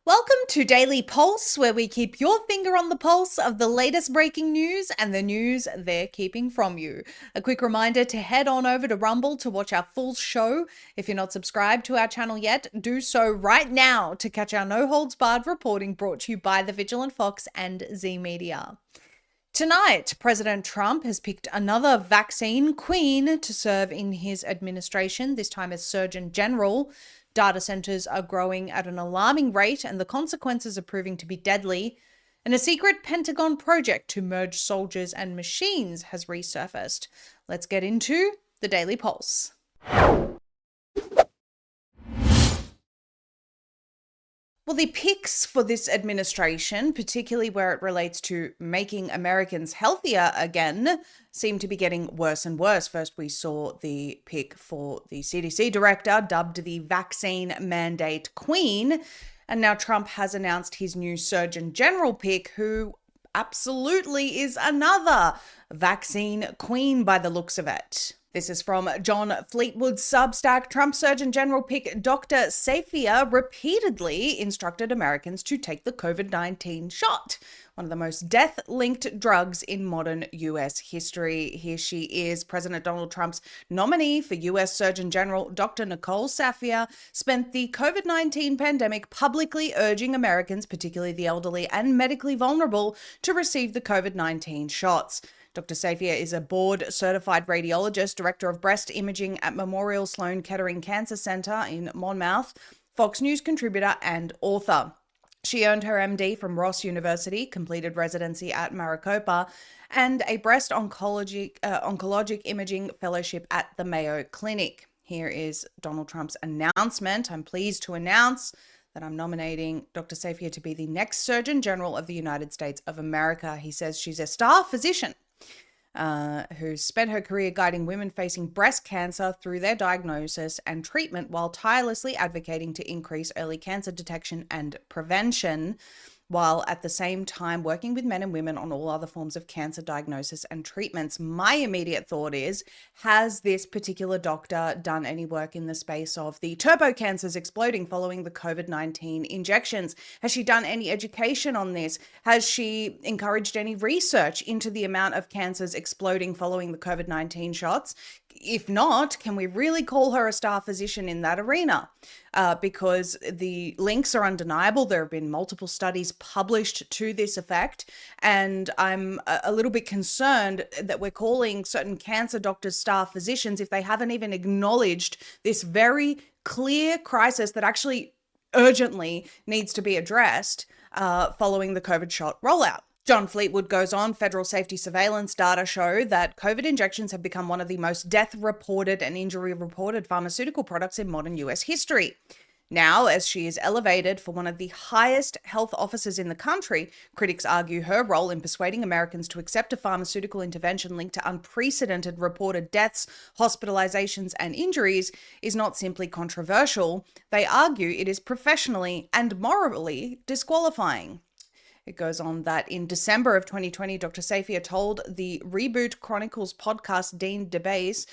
Welcome to Daily Pulse, where we keep your finger on the pulse of the latest breaking news and the news they're keeping from you. A quick reminder to head on over to Rumble to watch our full show. If you're not subscribed to our channel yet, do so right now to catch our no-holds-barred reporting brought to you by the Vigilant Fox and Zeee Media. Tonight, President Trump has picked another vaccine queen to serve in his administration, this time as Surgeon General. Data centers are growing at an alarming rate, and the consequences are proving to be deadly. And a secret Pentagon project to merge soldiers and machines has resurfaced. Let's get into the Daily Pulse. Well, the picks for this administration, particularly where it relates to making Americans healthier again, seem to be getting worse and worse. First, we saw the pick for the CDC director, dubbed the vaccine mandate queen. And now Trump has announced his new Surgeon General pick, who absolutely is another vaccine queen by the looks of it. This is from John Fleetwood's Substack. Trump Surgeon General pick Dr. Zeee repeatedly instructed Americans to take the COVID-19 shot, one of the most death-linked drugs in modern U.S. history. Here she is. President Donald Trump's nominee for U.S. Surgeon General, Dr. Nicole Safia, spent the COVID-19 pandemic publicly urging Americans, particularly the elderly and medically vulnerable, to receive the COVID-19 shots. Dr. Safia is a board-certified radiologist, director of breast imaging at Memorial Sloan Kettering Cancer Center in Monmouth, Fox News contributor and author. She earned her MD from Ross University, completed residency at Maricopa, and a breast oncologic imaging fellowship at the Mayo Clinic. Here is Donald Trump's announcement. I'm pleased to announce that I'm nominating Dr. Safia to be the next Surgeon General of the United States of America. He says she's a star physician who spent her career guiding women facing breast cancer through their diagnosis and treatment while tirelessly advocating to increase early cancer detection and prevention, while at the same time working with men and women on all other forms of cancer diagnosis and treatments. My immediate thought is, has this particular doctor done any work in the space of the turbo cancers exploding following the COVID-19 injections? Has she done any education on this? Has she encouraged any research into the amount of cancers exploding following the COVID-19 shots? If not, can we really call her a star physician in that arena? Because the links are undeniable. There have been multiple studies published to this effect, and I'm a little bit concerned that we're calling certain cancer doctors star physicians if they haven't even acknowledged this very clear crisis that actually urgently needs to be addressed following the COVID shot rollout. John Fleetwood goes on, federal safety surveillance data show that COVID injections have become one of the most death-reported and injury-reported pharmaceutical products in modern US history. Now, as she is elevated for one of the highest health officers in the country, critics argue her role in persuading Americans to accept a pharmaceutical intervention linked to unprecedented reported deaths, hospitalizations, and injuries is not simply controversial. They argue it is professionally and morally disqualifying. It goes on that in December of 2020, Dr. Safia told the Reboot Chronicles podcast Dean DeBase,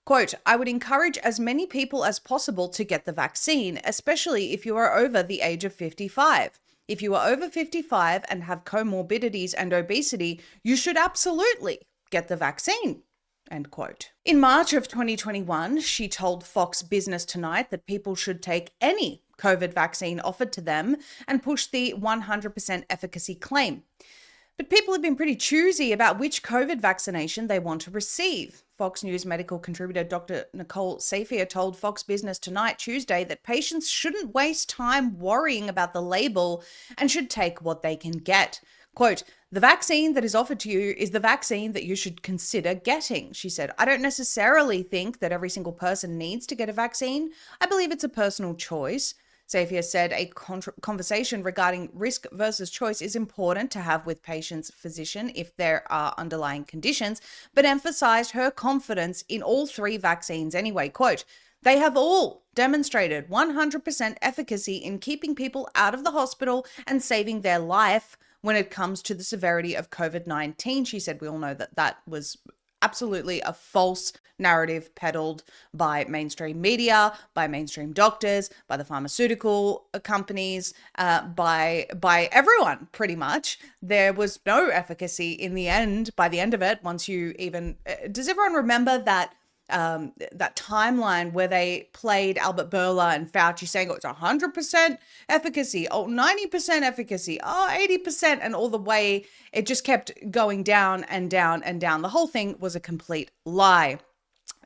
quote, "I would encourage as many people as possible to get the vaccine, especially if you are over the age of 55. If you are over 55 and have comorbidities and obesity, you should absolutely get the vaccine." End quote. In March of 2021, she told Fox Business Tonight that people should take any COVID vaccine offered to them and push the 100% efficacy claim. But people have been pretty choosy about which COVID vaccination they want to receive. Fox News medical contributor Dr. Nicole Safia told Fox Business Tonight Tuesday that patients shouldn't waste time worrying about the label and should take what they can get. Quote, "The vaccine that is offered to you is the vaccine that you should consider getting," she said. "I don't necessarily think that every single person needs to get a vaccine. I believe it's a personal choice." Safia said a conversation regarding risk versus choice is important to have with patient's physician if there are underlying conditions, but emphasized her confidence in all three vaccines anyway. Quote, "They have all demonstrated 100% efficacy in keeping people out of the hospital and saving their life when it comes to the severity of COVID-19, she said. We all know that that was absolutely a false narrative peddled by mainstream media, by mainstream doctors, by the pharmaceutical companies, by everyone, pretty much. There was no efficacy in the end, by the end of it, once you even... Does everyone remember that timeline where they played Albert Bourla and Fauci saying, oh, it's 100% efficacy, oh, 90% efficacy, oh, 80%, and all the way it just kept going down and down and down. The whole thing was a complete lie.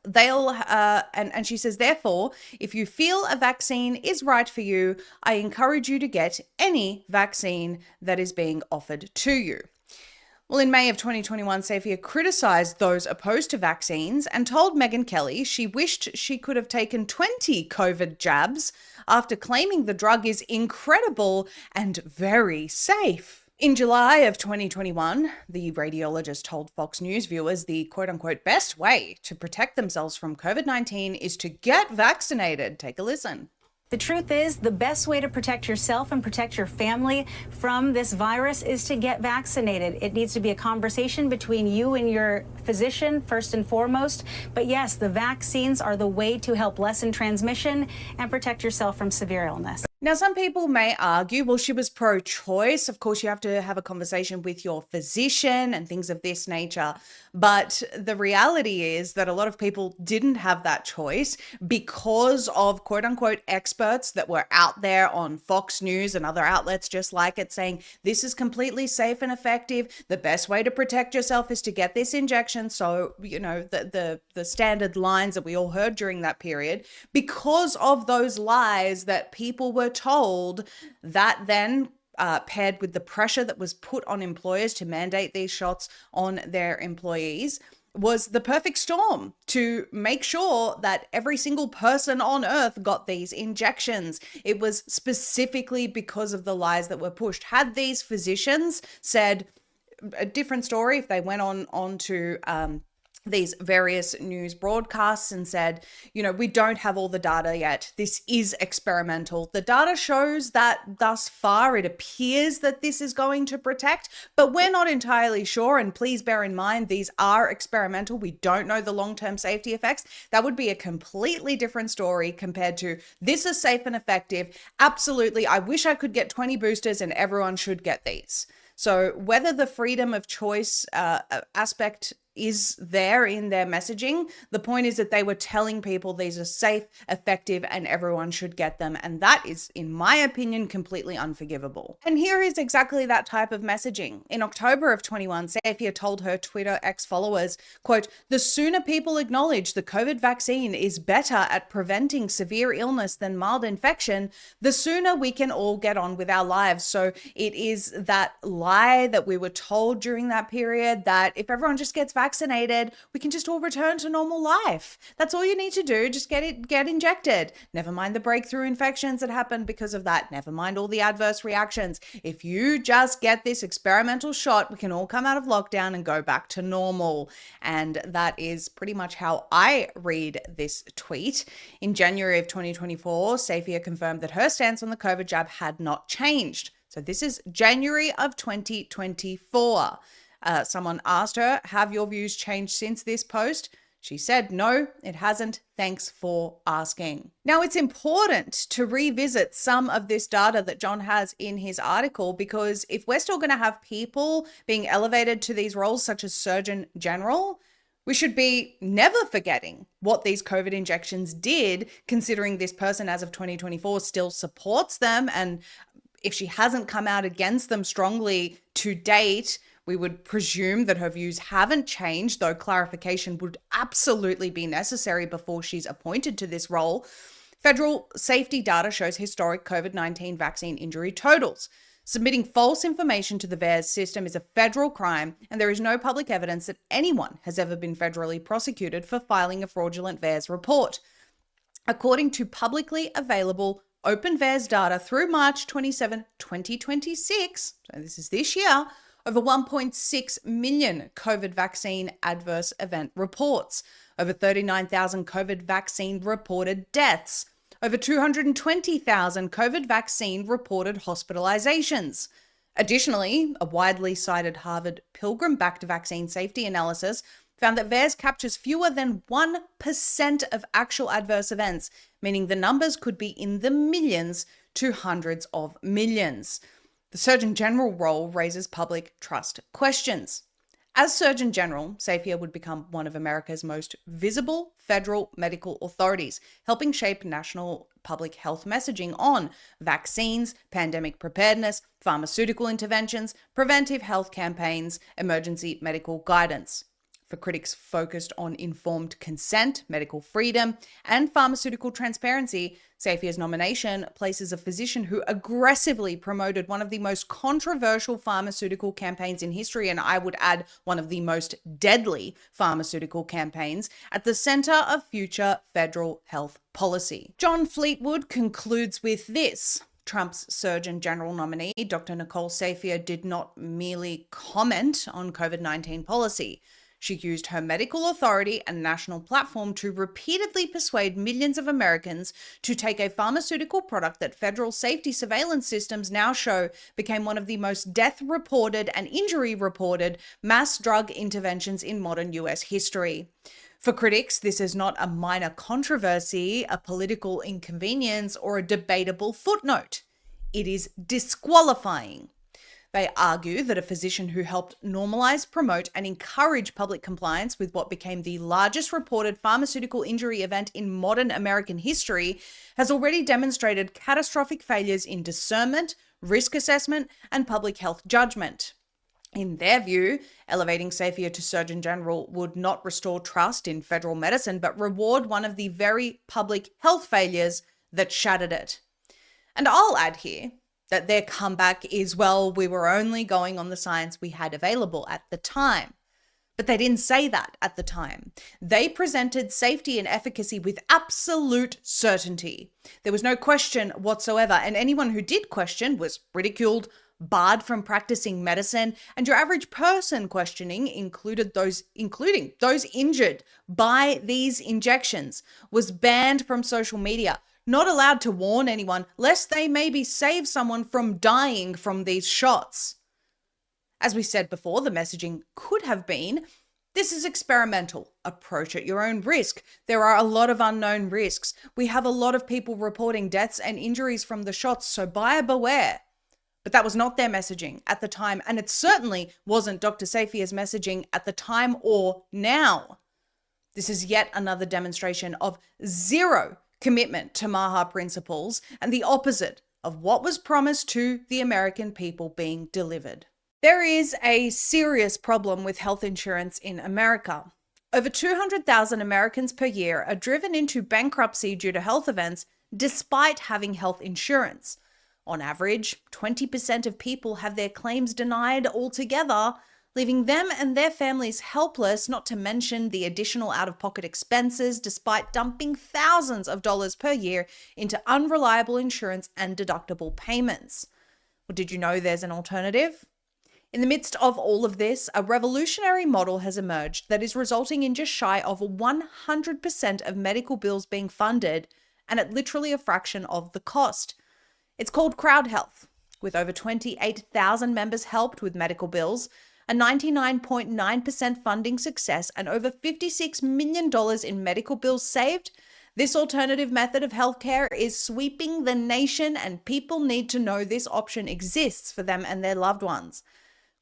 And she says, therefore, if you feel a vaccine is right for you, I encourage you to get any vaccine that is being offered to you. Well, in May of 2021, Safia criticized those opposed to vaccines and told Megyn Kelly she wished she could have taken 20 COVID jabs after claiming the drug is incredible and very safe. In July of 2021, the radiologist told Fox News viewers the quote-unquote best way to protect themselves from COVID-19 is to get vaccinated. Take a listen. The truth is, the best way to protect yourself and protect your family from this virus is to get vaccinated. It needs to be a conversation between you and your physician, first and foremost. But yes, the vaccines are the way to help lessen transmission and protect yourself from severe illness. Now, some people may argue, well, she was pro-choice. Of course, you have to have a conversation with your physician and things of this nature. But the reality is that a lot of people didn't have that choice because of quote-unquote experts that were out there on Fox News and other outlets just like it saying, this is completely safe and effective. The best way to protect yourself is to get this injection. So, you know, the standard lines that we all heard during that period, because of those lies that people were told, that then paired with the pressure that was put on employers to mandate these shots on their employees, was the perfect storm to make sure that every single person on earth got these injections. It was specifically because of the lies that were pushed. Had these physicians said a different story, if they went on to these various news broadcasts and said, you know, we don't have all the data yet. This is experimental. The data shows that thus far it appears that this is going to protect, but we're not entirely sure. And please bear in mind, these are experimental. We don't know the long-term safety effects. That would be a completely different story compared to this is safe and effective. Absolutely. I wish I could get 20 boosters and everyone should get these. So whether the freedom of choice aspect is there in their messaging, the point is that they were telling people these are safe, effective, and everyone should get them. And that is, in my opinion, completely unforgivable. And here is exactly that type of messaging. In October of 21, Safia told her Twitter ex-followers, quote, the sooner people acknowledge the COVID vaccine is better at preventing severe illness than mild infection, the sooner we can all get on with our lives. So it is that lie that we were told during that period that if everyone just gets vaccinated, we can just all return to normal life. That's all you need to do. Just get injected. Never mind the breakthrough infections that happened because of that. Never mind all the adverse reactions. If you just get this experimental shot, we can all come out of lockdown and go back to normal. And that is pretty much how I read this tweet. In January of 2024, Safia confirmed that her stance on the COVID jab had not changed. So this is January of 2024. Someone asked her, have your views changed since this post? She said, no, it hasn't. Thanks for asking. Now, it's important to revisit some of this data that John has in his article, because if we're still going to have people being elevated to these roles, such as Surgeon General, we should be never forgetting what these COVID injections did, considering this person as of 2024 still supports them. And if she hasn't come out against them strongly to date, we would presume that her views haven't changed, though clarification would absolutely be necessary before she's appointed to this role. Federal safety data shows historic COVID-19 vaccine injury totals. Submitting false information to the VAERS system is a federal crime, and there is no public evidence that anyone has ever been federally prosecuted for filing a fraudulent VAERS report. According to publicly available open VAERS data through March 27, 2026, so this is this year, over 1.6 million COVID vaccine adverse event reports, over 39,000 COVID vaccine reported deaths, over 220,000 COVID vaccine reported hospitalizations. Additionally, a widely cited Harvard Pilgrim-backed vaccine safety analysis found that VAERS captures fewer than 1% of actual adverse events, meaning the numbers could be in the millions to hundreds of millions. The Surgeon General role raises public trust questions. As Surgeon General, Safier would become one of America's most visible federal medical authorities, helping shape national public health messaging on vaccines, pandemic preparedness, pharmaceutical interventions, preventive health campaigns, emergency medical guidance. For critics focused on informed consent, medical freedom, and pharmaceutical transparency, Safier's nomination places a physician who aggressively promoted one of the most controversial pharmaceutical campaigns in history, and I would add one of the most deadly pharmaceutical campaigns, at the center of future federal health policy. John Fleetwood concludes with this. Trump's Surgeon General nominee, Dr. Nicole Safier, did not merely comment on COVID-19 policy. She used her medical authority and national platform to repeatedly persuade millions of Americans to take a pharmaceutical product that federal safety surveillance systems now show became one of the most death-reported and injury-reported mass drug interventions in modern US history. For critics, this is not a minor controversy, a political inconvenience, or a debatable footnote. It is disqualifying. They argue that a physician who helped normalize, promote, and encourage public compliance with what became the largest reported pharmaceutical injury event in modern American history has already demonstrated catastrophic failures in discernment, risk assessment, and public health judgment. In their view, elevating Safier to Surgeon General would not restore trust in federal medicine, but reward one of the very public health failures that shattered it. And I'll add here that their comeback is, well, we were only going on the science we had available at the time. But they didn't say that at the time. They presented safety and efficacy with absolute certainty. There was no question whatsoever, and anyone who did question was ridiculed, barred from practicing medicine, and your average person questioning, including those injured by these injections, was banned from social media. Not allowed to warn anyone lest they maybe save someone from dying from these shots. As we said before, the messaging could have been, this is experimental. Approach at your own risk. There are a lot of unknown risks. We have a lot of people reporting deaths and injuries from the shots, so buyer beware. But that was not their messaging at the time, and it certainly wasn't Dr. Safier's messaging at the time or now. This is yet another demonstration of zero commitment to MAHA principles and the opposite of what was promised to the American people being delivered. There is a serious problem with health insurance in America. Over 200,000 Americans per year are driven into bankruptcy due to health events despite having health insurance. On average, 20% of people have their claims denied altogether, leaving them and their families helpless, not to mention the additional out-of-pocket expenses, despite dumping thousands of dollars per year into unreliable insurance and deductible payments. Well, did you know there's an alternative? In the midst of all of this, a revolutionary model has emerged that is resulting in just shy of 100% of medical bills being funded, and at literally a fraction of the cost. It's called Crowd Health, with over 28,000 members helped with medical bills, a 99.9% funding success, and over $56 million in medical bills saved. This alternative method of healthcare is sweeping the nation, and people need to know this option exists for them and their loved ones.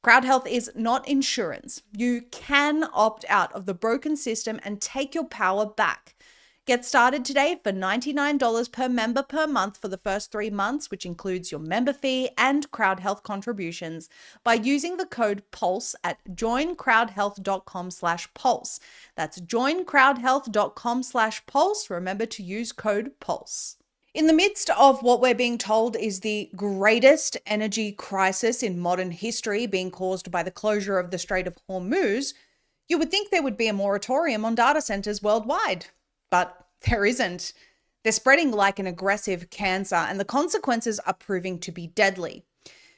Crowd Health is not insurance. You can opt out of the broken system and take your power back. Get started today for $99 per member per month for the first 3 months, which includes your member fee and Crowd Health contributions, by using the code PULSE at joincrowdhealth.com/pulse. That's joincrowdhealth.com/pulse. Remember to use code PULSE. In the midst of what we're being told is the greatest energy crisis in modern history, being caused by the closure of the Strait of Hormuz, you would think there would be a moratorium on data centers worldwide. But there isn't. They're spreading like an aggressive cancer, and the consequences are proving to be deadly.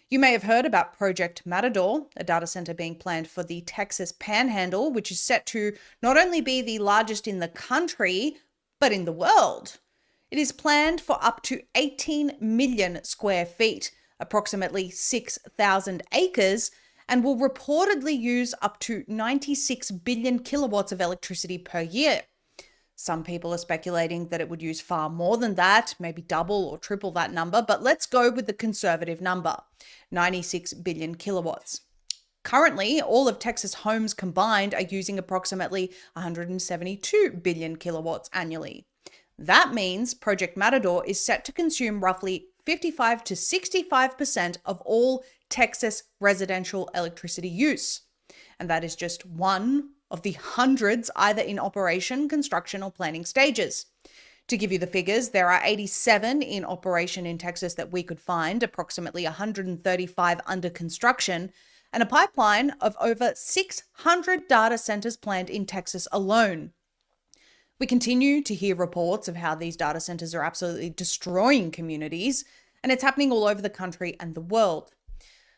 You may have heard about Project Matador, a data center being planned for the Texas Panhandle, which is set to not only be the largest in the country, but in the world. It is planned for up to 18 million square feet, approximately 6,000 acres, and will reportedly use up to 96 billion kilowatts of electricity per year. Some people are speculating that it would use far more than that, maybe double or triple that number, but let's go with the conservative number, 96 billion kilowatts. Currently, all of Texas homes combined are using approximately 172 billion kilowatts annually. That means Project Matador is set to consume roughly 55 to 65% of all Texas residential electricity use. And that is just one of the hundreds either in operation, construction, or planning stages. To give you the figures, there are 87 in operation in Texas that we could find, approximately 135 under construction, and a pipeline of over 600 data centers planned in Texas alone. We continue to hear reports of how these data centers are absolutely destroying communities, and it's happening all over the country and the world.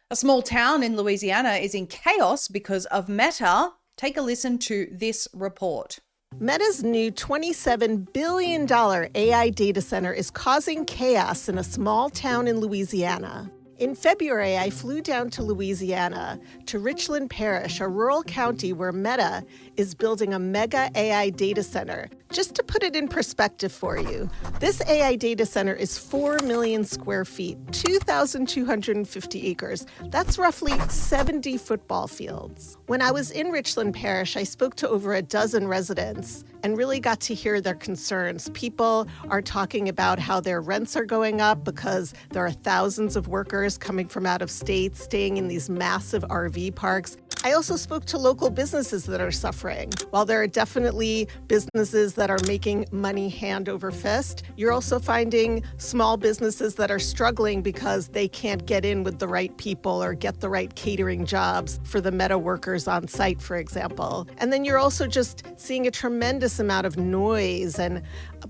A small town in Louisiana is in chaos because of Meta. Take a listen to this report. Meta's new $27 billion AI data center is causing chaos in a small town in Louisiana. In February, I flew down to Louisiana, to Richland Parish, a rural county where Meta is building a mega AI data center. Just to put it in perspective for you, this AI data center is 4 million square feet, 2,250 acres. That's roughly 70 football fields. When I was in Richland Parish, I spoke to over a dozen residents and really got to hear their concerns. People are talking about how their rents are going up because there are thousands of workers coming from out of state, staying in these massive RV parks. I also spoke to local businesses that are suffering. While there are definitely businesses that are making money hand over fist, you're also finding small businesses that are struggling because they can't get in with the right people or get the right catering jobs for the Meta workers on site, for example. And then you're also just seeing a tremendous amount of noise and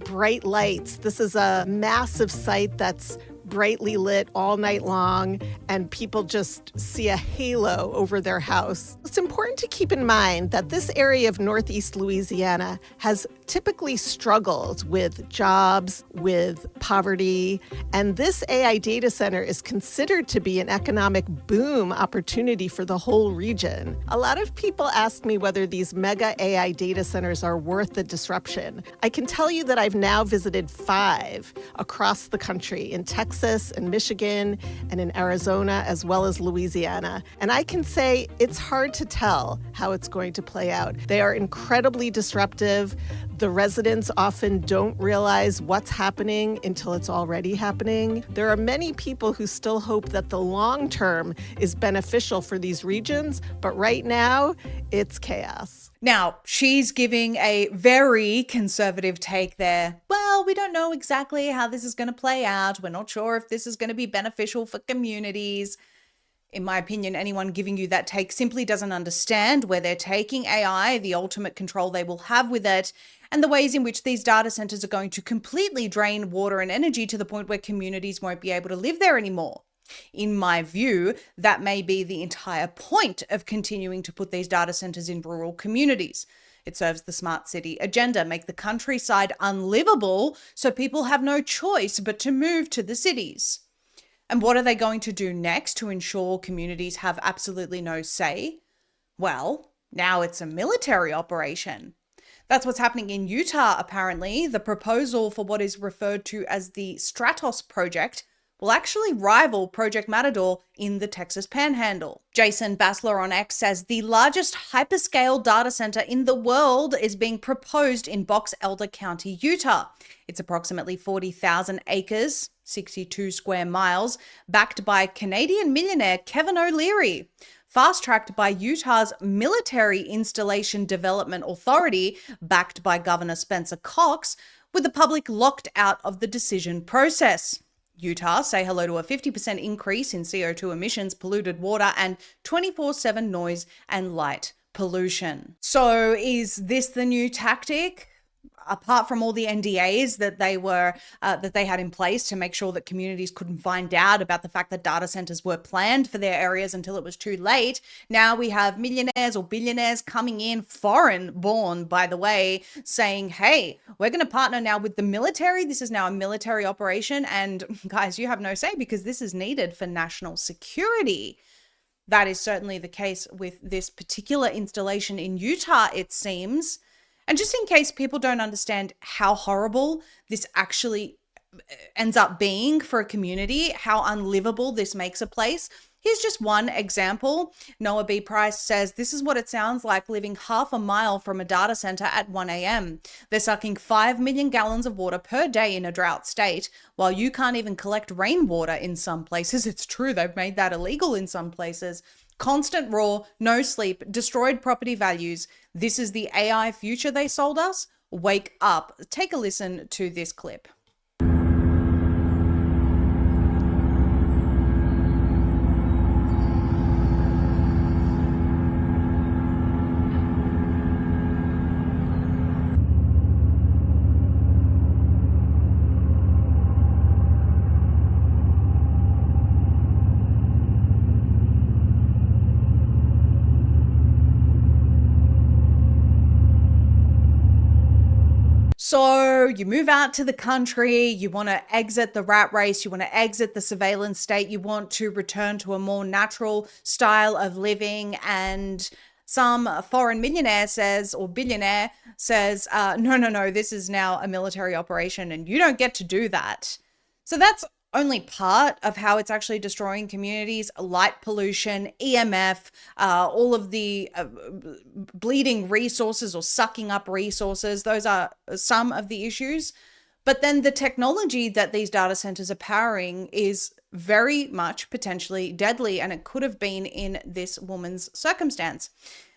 bright lights. This is a massive site that's brightly lit all night long, and people just see a halo over their house. It's important to keep in mind that this area of Northeast Louisiana has typically struggled with jobs, with poverty, and this AI data center is considered to be an economic boom opportunity for the whole region. A lot of people ask me whether these mega AI data centers are worth the disruption. I can tell you that I've now visited 5 across the country, in Texas, in Michigan, and in Arizona, as well as Louisiana. And I can say it's hard to tell how it's going to play out. They are incredibly disruptive. The residents often don't realize what's happening until it's already happening. There are many people who still hope that the long term is beneficial for these regions, but right now, it's chaos. Now, she's giving a very conservative take there. Well, we don't know exactly how this is going to play out. We're not sure if this is going to be beneficial for communities. In my opinion, anyone giving you that take simply doesn't understand where they're taking AI, the ultimate control they will have with it, and the ways in which these data centers are going to completely drain water and energy to the point where communities won't be able to live there anymore. In my view, that may be the entire point of continuing to put these data centers in rural communities. It serves the smart city agenda, make the countryside unlivable so people have no choice but to move to the cities. And what are they going to do next to ensure communities have absolutely no say? Well, now it's a military operation. That's what's happening in Utah, apparently. The proposal for what is referred to as the Stratos project will actually rival Project Matador in the Texas Panhandle. Jason Bassler on X says the largest hyperscale data center in the world is being proposed in Box Elder County, Utah. It's approximately 40,000 acres, 62 square miles, backed by Canadian millionaire Kevin O'Leary. Fast-tracked by Utah's Military Installation Development Authority, backed by Governor Spencer Cox, with the public locked out of the decision process. Utah say hello to a 50% increase in CO2 emissions, polluted water, and 24/7 noise and light pollution. So is this the new tactic? Apart from all the NDAs that they had in place to make sure that communities couldn't find out about the fact that data centers were planned for their areas until it was too late, now we have millionaires or billionaires coming in, foreign born, by the way, saying, hey, we're going to partner now with the military. This is now a military operation. And guys, you have no say because this is needed for national security. That is certainly the case with this particular installation in Utah, it seems. And just in case people don't understand how horrible this actually ends up being for a community, how unlivable this makes a place, here's just one example. Noah B. Price says, this is what it sounds like living half a mile from a data center at 1 a.m. They're sucking 5 million gallons of water per day in a drought state, while you can't even collect rainwater in some places. It's true, they've made that illegal in some places. Constant roar, no sleep, destroyed property values. This is the AI future they sold us? Wake up. Take a listen to this clip. So you move out to the country, you want to exit the rat race, you want to exit the surveillance state, you want to return to a more natural style of living, and some foreign millionaire says, or billionaire says, no, this is now a military operation and you don't get to do that. So that's only part of how it's actually destroying communities. Light pollution, EMF, all of the bleeding resources or sucking up resources. Those are some of the issues. But then the technology that these data centers are powering is very much potentially deadly, and it could have been in this woman's circumstance.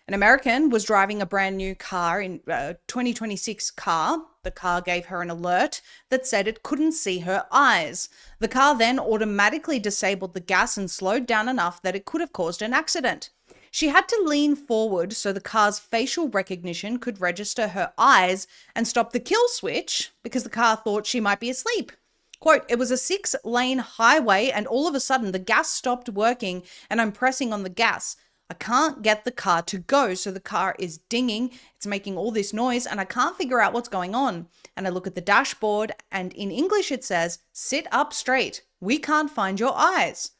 An American was driving a brand new car in 2026 car. The car gave her an alert that said it couldn't see her eyes. The car then automatically disabled the gas and slowed down enough that it could have caused an accident. She had to lean forward so the car's facial recognition could register her eyes and stop the kill switch because the car thought she might be asleep. Quote, it was a 6-lane highway and all of a sudden the gas stopped working and I'm pressing on the gas. I can't get the car to go, so the car is dinging, it's making all this noise, and I can't figure out what's going on. And I look at the dashboard, and in English it says, sit up straight. We can't find your eyes.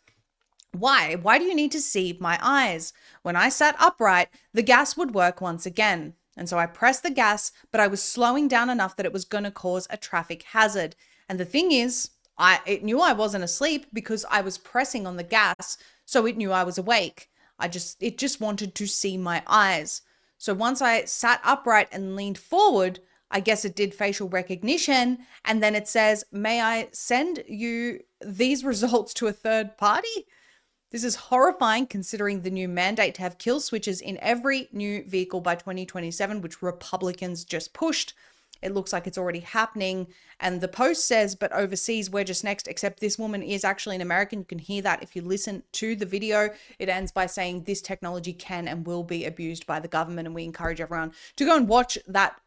Why? Why do you need to see my eyes? When I sat upright, the gas would work once again. And so I pressed the gas, but I was slowing down enough that it was going to cause a traffic hazard. And the thing is, it knew I wasn't asleep because I was pressing on the gas, so it knew I was awake. It just wanted to see my eyes. So once I sat upright and leaned forward, I guess it did facial recognition. And then it says, may I send you these results to a third party? This is horrifying considering the new mandate to have kill switches in every new vehicle by 2027, which Republicans just pushed. It looks like it's already happening. And the Post says, but overseas, we're just next, except this woman is actually an American. You can hear that if you listen to the video. It ends by saying this technology can and will be abused by the government. And we encourage everyone to go and watch that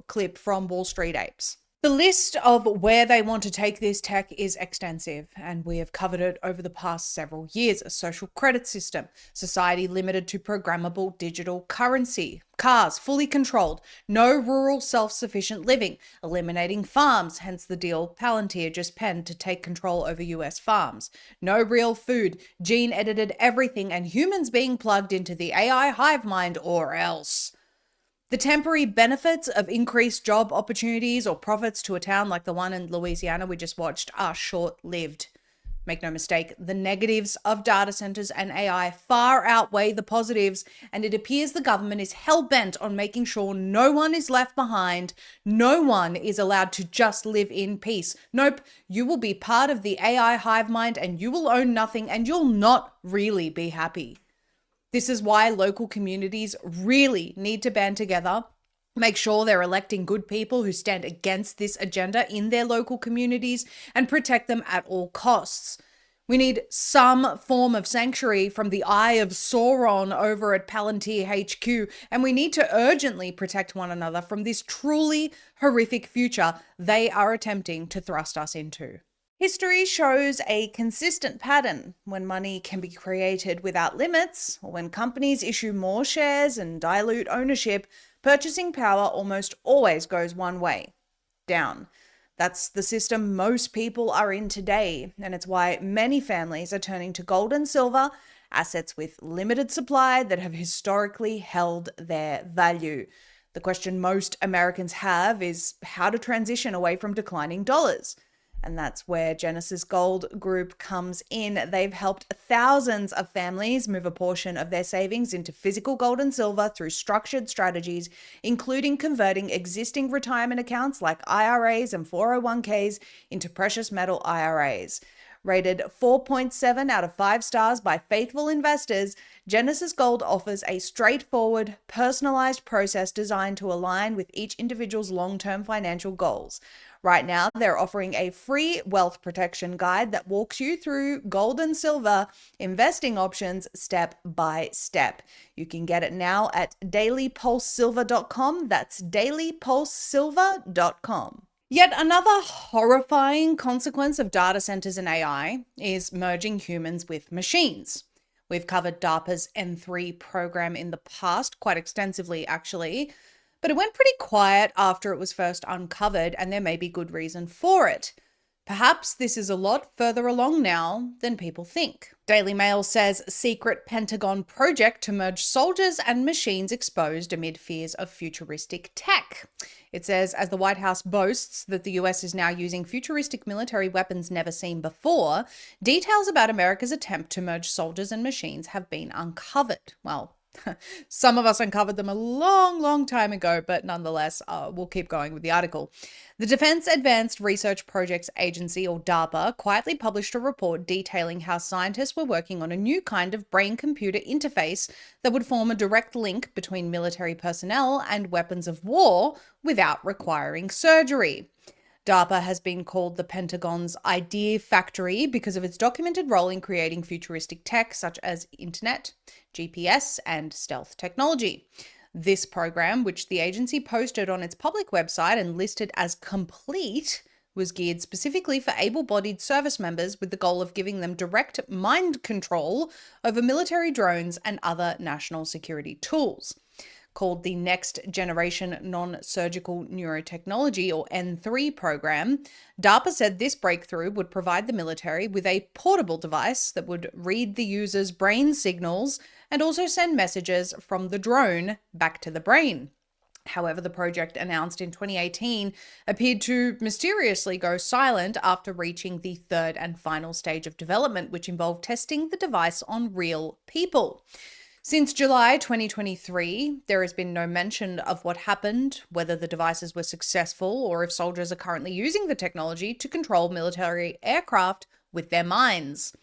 clip from Wall Street Apes. The list of where they want to take this tech is extensive, and we have covered it over the past several years. A social credit system, society limited to programmable digital currency, cars fully controlled, no rural self-sufficient living, eliminating farms, hence the deal Palantir just penned to take control over US farms, no real food, gene-edited everything, and humans being plugged into the AI hive mind or else. The temporary benefits of increased job opportunities or profits to a town like the one in Louisiana we just watched are short-lived. Make no mistake, the negatives of data centers and AI far outweigh the positives, and it appears the government is hell-bent on making sure no one is left behind, no one is allowed to just live in peace. Nope, you will be part of the AI hive mind and you will own nothing and you'll not really be happy. This is why local communities really need to band together, make sure they're electing good people who stand against this agenda in their local communities, and protect them at all costs. We need some form of sanctuary from the Eye of Sauron over at Palantir HQ, and we need to urgently protect one another from this truly horrific future they are attempting to thrust us into. History shows a consistent pattern. When money can be created without limits, or when companies issue more shares and dilute ownership, purchasing power almost always goes one way, down. That's the system most people are in today, and it's why many families are turning to gold and silver assets with limited supply that have historically held their value. The question most Americans have is how to transition away from declining dollars. And that's where Genesis Gold Group comes in. They've helped thousands of families move a portion of their savings into physical gold and silver through structured strategies, including converting existing retirement accounts like IRAs and 401ks into precious metal IRAs. Rated 4.7 out of 5 stars by faithful investors, Genesis Gold offers a straightforward, personalized process designed to align with each individual's long-term financial goals. Right now, they're offering a free wealth protection guide that walks you through gold and silver investing options step by step. You can get it now at dailypulsesilver.com. That's dailypulsesilver.com. Yet another horrifying consequence of data centers and AI is merging humans with machines. We've covered DARPA's N3 program in the past, quite extensively actually, but it went pretty quiet after it was first uncovered, and there may be good reason for it. Perhaps this is a lot further along now than people think. Daily Mail says Secret Pentagon project to merge soldiers and machines exposed amid fears of futuristic tech. It says, as the White House boasts that the US is now using futuristic military weapons never seen before, details about America's attempt to merge soldiers and machines have been uncovered. Well, some of us uncovered them a long time ago, but nonetheless, we'll keep going with the article. The Defense Advanced Research Projects Agency, or DARPA, quietly published a report detailing how scientists were working on a new kind of brain-computer interface that would form a direct link between military personnel and weapons of war without requiring surgery. DARPA has been called the Pentagon's idea factory because of its documented role in creating futuristic tech such as internet, GPS, and stealth technology. This program, which the agency posted on its public website and listed as complete, was geared specifically for able-bodied service members with the goal of giving them direct mind control over military drones and other national security tools. Called the Next Generation Non-Surgical Neurotechnology, or N3 program, DARPA said this breakthrough would provide the military with a portable device that would read the user's brain signals and also send messages from the drone back to the brain. However, the project announced in 2018 appeared to mysteriously go silent after reaching the third and final stage of development, which involved testing the device on real people. Since July 2023, there has been no mention of what happened, whether the devices were successful, or if soldiers are currently using the technology to control military aircraft with their minds.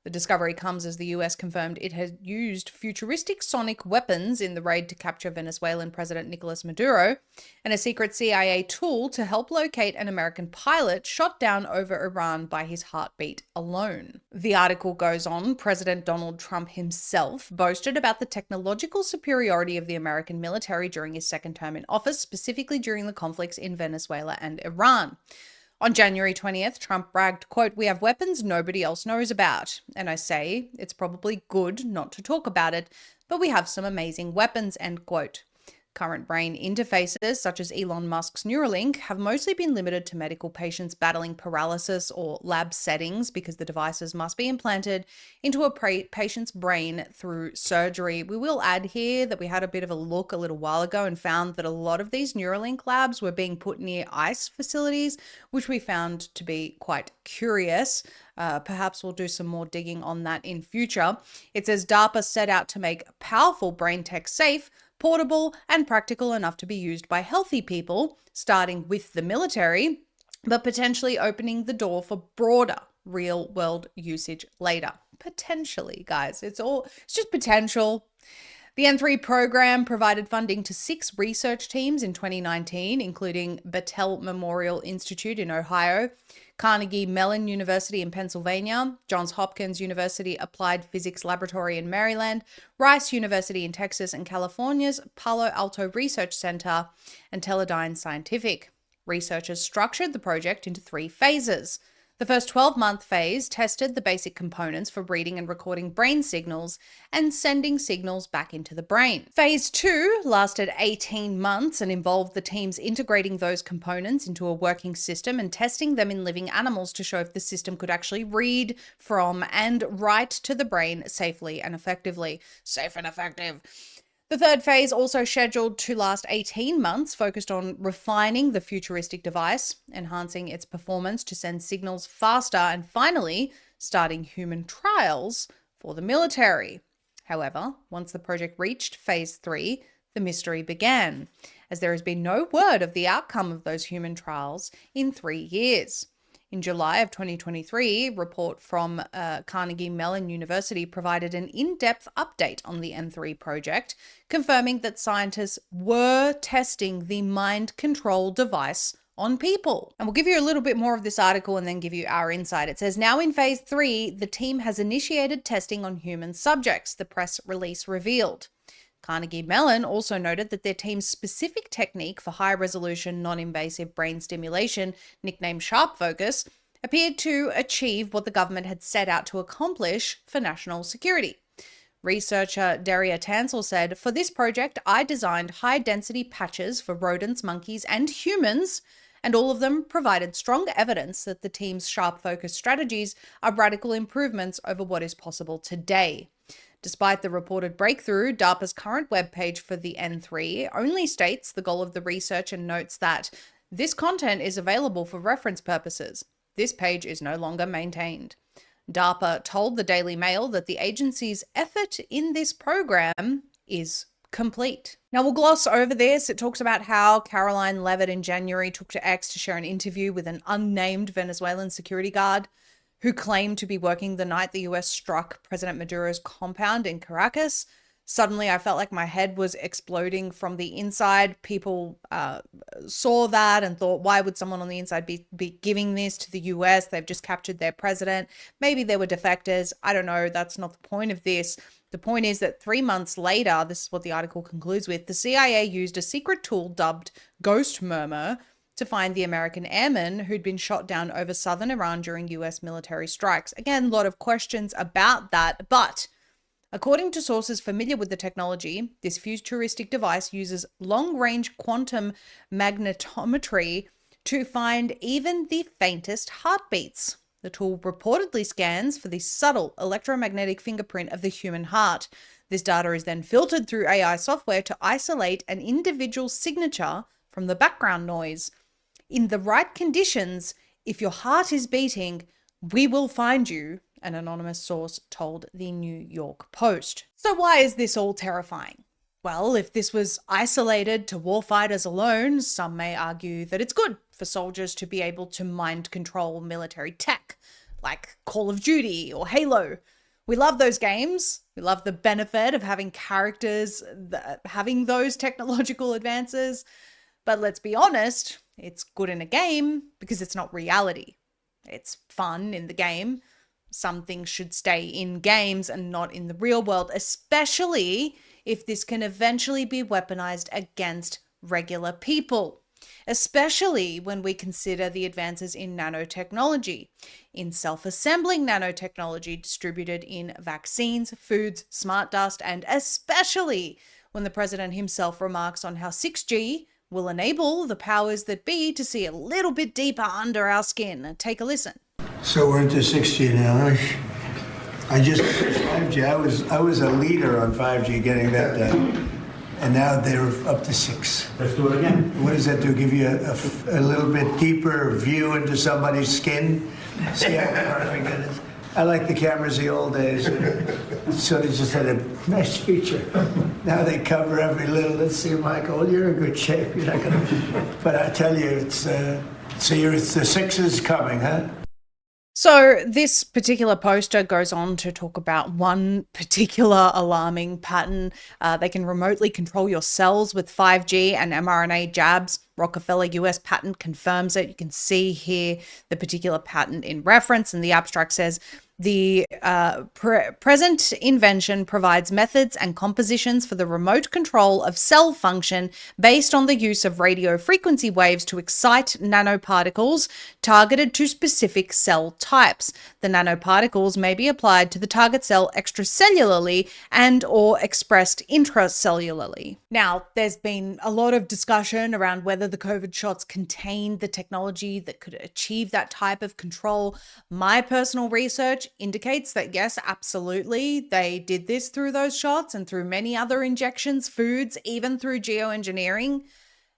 The discovery comes as the US confirmed it had used futuristic sonic weapons in the raid to capture Venezuelan President Nicolas Maduro, and a secret CIA tool to help locate an American pilot shot down over Iran by his heartbeat alone. The article goes on, President Donald Trump himself boasted about the technological superiority of the American military during his second term in office, specifically during the conflicts in Venezuela and Iran. On January 20th, Trump bragged, quote, "We have weapons nobody else knows about. And I say, it's probably good not to talk about it, but we have some amazing weapons," end quote. Current brain interfaces, such as Elon Musk's Neuralink, have mostly been limited to medical patients battling paralysis or lab settings because the devices must be implanted into a patient's brain through surgery. We will add here that we had a bit of a look a little while ago and found that a lot of these Neuralink labs were being put near ICE facilities, which we found to be quite curious. Perhaps we'll do some more digging on that in future. It says DARPA set out to make powerful brain tech safe, portable, and practical enough to be used by healthy people, starting with the military, but potentially opening the door for broader real-world usage later. Potentially, guys. It's just potential. The N3 program provided funding to 6 research teams in 2019, including Battelle Memorial Institute in Ohio, Carnegie Mellon University in Pennsylvania, Johns Hopkins University Applied Physics Laboratory in Maryland, Rice University in Texas, and California's Palo Alto Research Center and Teledyne Scientific. Researchers structured the project into 3 phases. The first 12-month phase tested the basic components for reading and recording brain signals and sending signals back into the brain. Phase 2 lasted 18 months and involved the teams integrating those components into a working system and testing them in living animals to show if the system could actually read from and write to the brain safely and effectively. Safe and effective. The third phase, also scheduled to last 18 months, focused on refining the futuristic device, enhancing its performance to send signals faster, and finally starting human trials for the military. However, once the project reached phase 3, the mystery began, as there has been no word of the outcome of those human trials in 3 years. In July of 2023, a report from Carnegie Mellon University provided an in-depth update on the M3 project, confirming that scientists were testing the mind control device on people. And we'll give you a little bit more of this article and then give you our insight. It says, now in phase 3, the team has initiated testing on human subjects, the press release revealed. Carnegie Mellon also noted that their team's specific technique for high-resolution, non-invasive brain stimulation, nicknamed Sharp Focus, appeared to achieve what the government had set out to accomplish for national security. Researcher Daria Tansel said, for this project, I designed high-density patches for rodents, monkeys, and humans, and all of them provided strong evidence that the team's Sharp Focus strategies are radical improvements over what is possible today. Despite the reported breakthrough, DARPA's current webpage for the N3 only states the goal of the research and notes that this content is available for reference purposes. This page is no longer maintained. DARPA told the Daily Mail that the agency's effort in this program is complete. Now we'll gloss over this. It talks about how Caroline Levitt in January took to X to share an interview with an unnamed Venezuelan security guard who claimed to be working the night the US struck President Maduro's compound in Caracas. Suddenly, I felt like my head was exploding from the inside. People saw that and thought, why would someone on the inside be giving this to the US? They've just captured their president. Maybe they were defectors. I don't know. That's not the point of this. The point is that 3 months later, this is what the article concludes with, the CIA used a secret tool dubbed Ghost Murmur to find the American airmen who'd been shot down over southern Iran during US military strikes. Again, a lot of questions about that, but according to sources familiar with the technology, this futuristic device uses long-range quantum magnetometry to find even the faintest heartbeats. The tool reportedly scans for the subtle electromagnetic fingerprint of the human heart. This data is then filtered through AI software to isolate an individual signature from the background noise. In the right conditions, if your heart is beating, we will find you, an anonymous source told the New York Post. So why is this all terrifying? Well, if this was isolated to warfighters alone, some may argue that it's good for soldiers to be able to mind control military tech, like Call of Duty or Halo. We love those games. We love the benefit of having characters having those technological advances. But let's be honest, it's good in a game because it's not reality. It's fun in the game. Some things should stay in games and not in the real world, especially if this can eventually be weaponized against regular people, especially when we consider the advances in nanotechnology, in self-assembling nanotechnology distributed in vaccines, foods, smart dust, and especially when the president himself remarks on how 6G will enable the powers that be to see a little bit deeper under our skin. Take a listen. So we're into 6G now. I just 5G. I was a leader on 5G, getting that done, and now they're up to 6. Let's do it again. What does that do? Give you a little bit deeper view into somebody's skin? See how perfect it is? I like the cameras the old days. So they just had a nice feature. Now they cover every little. Let's see, Michael, you're in good shape. You're not gonna. But I tell you, it's the 6 is coming, huh? So this particular poster goes on to talk about one particular alarming pattern. They can remotely control your cells with 5G and mRNA jabs. Rockefeller US patent confirms it. You can see here the particular patent in reference, and the abstract says The present invention provides methods and compositions for the remote control of cell function based on the use of radio frequency waves to excite nanoparticles targeted to specific cell types. The nanoparticles may be applied to the target cell extracellularly and or expressed intracellularly. Now, there's been a lot of discussion around whether the COVID shots contained the technology that could achieve that type of control. My personal research indicates that yes, absolutely, they did this through those shots and through many other injections, foods, even through geoengineering.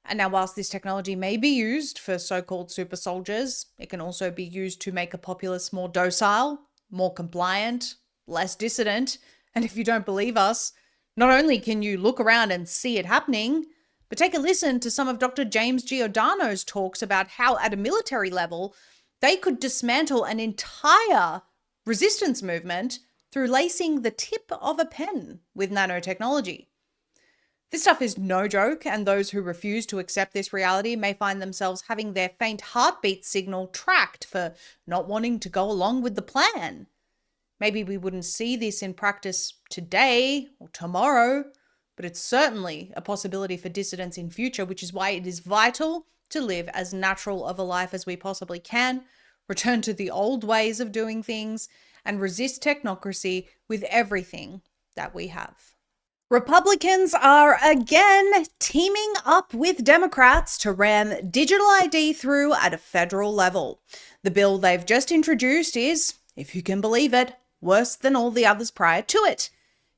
And now, whilst this technology may be used for so-called super soldiers, it can also be used to make a populace more docile, more compliant, less dissident. And if you don't believe us, not only can you look around and see it happening, but take a listen to some of Dr. James Giordano's talks about how at a military level, they could dismantle an entire resistance movement through lacing the tip of a pen with nanotechnology. This stuff is no joke, and those who refuse to accept this reality may find themselves having their faint heartbeat signal tracked for not wanting to go along with the plan. Maybe we wouldn't see this in practice today or tomorrow, but it's certainly a possibility for dissidents in future, which is why it is vital to live as natural of a life as we possibly can, return to the old ways of doing things, and resist technocracy with everything that we have. Republicans are again teaming up with Democrats to ram digital ID through at a federal level. The bill they've just introduced is, if you can believe it, worse than all the others prior to it.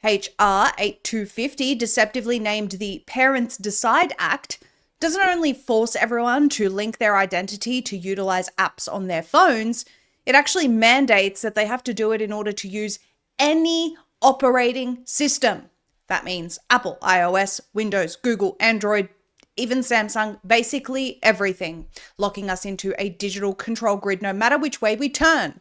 H.R. 8250, deceptively named the Parents Decide Act, doesn't only force everyone to link their identity to utilize apps on their phones, it actually mandates that they have to do it in order to use any operating system. That means Apple, iOS, Windows, Google, Android, even Samsung, basically everything, locking us into a digital control grid no matter which way we turn.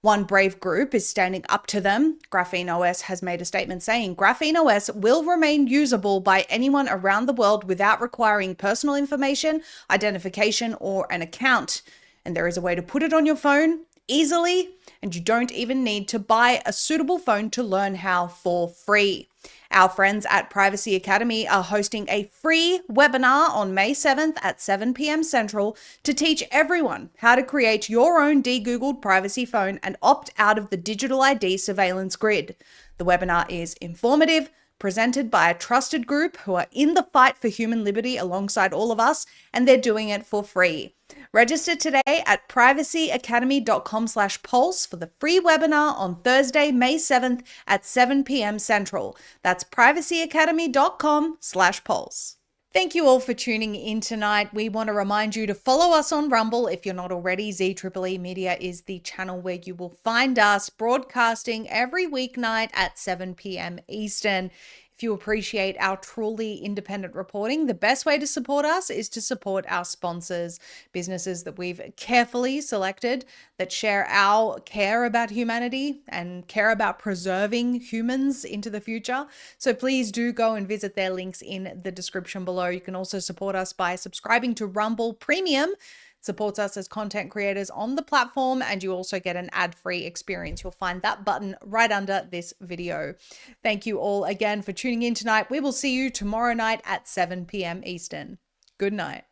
One brave group is standing up to them. Graphene OS has made a statement saying Graphene OS will remain usable by anyone around the world without requiring personal information, identification, or an account. And there is a way to put it on your phone easily, and you don't even need to buy a suitable phone to learn how for free. Our friends at Privacy Academy are hosting a free webinar on May 7th at 7 p.m. Central to teach everyone how to create your own de-Googled privacy phone and opt out of the digital ID surveillance grid. The webinar is informative, presented by a trusted group who are in the fight for human liberty alongside all of us, and they're doing it for free. Register today at privacyacademy.com/pulse for the free webinar on Thursday, May 7th at 7 p.m. Central. That's privacyacademy.com/pulse. Thank you all for tuning in tonight. We want to remind you to follow us on Rumble if you're not already. Zeee Media is the channel where you will find us broadcasting every weeknight at 7 p.m. Eastern. If you appreciate our truly independent reporting, the best way to support us is to support our sponsors, businesses that we've carefully selected that share our care about humanity and care about preserving humans into the future. So please do go and visit their links in the description below. You can also support us by subscribing to Rumble Premium. Supports us as content creators on the platform, and you also get an ad-free experience. You'll find that button right under this video. Thank you all again for tuning in tonight. We will see you tomorrow night at 7 p.m. Eastern. Good night.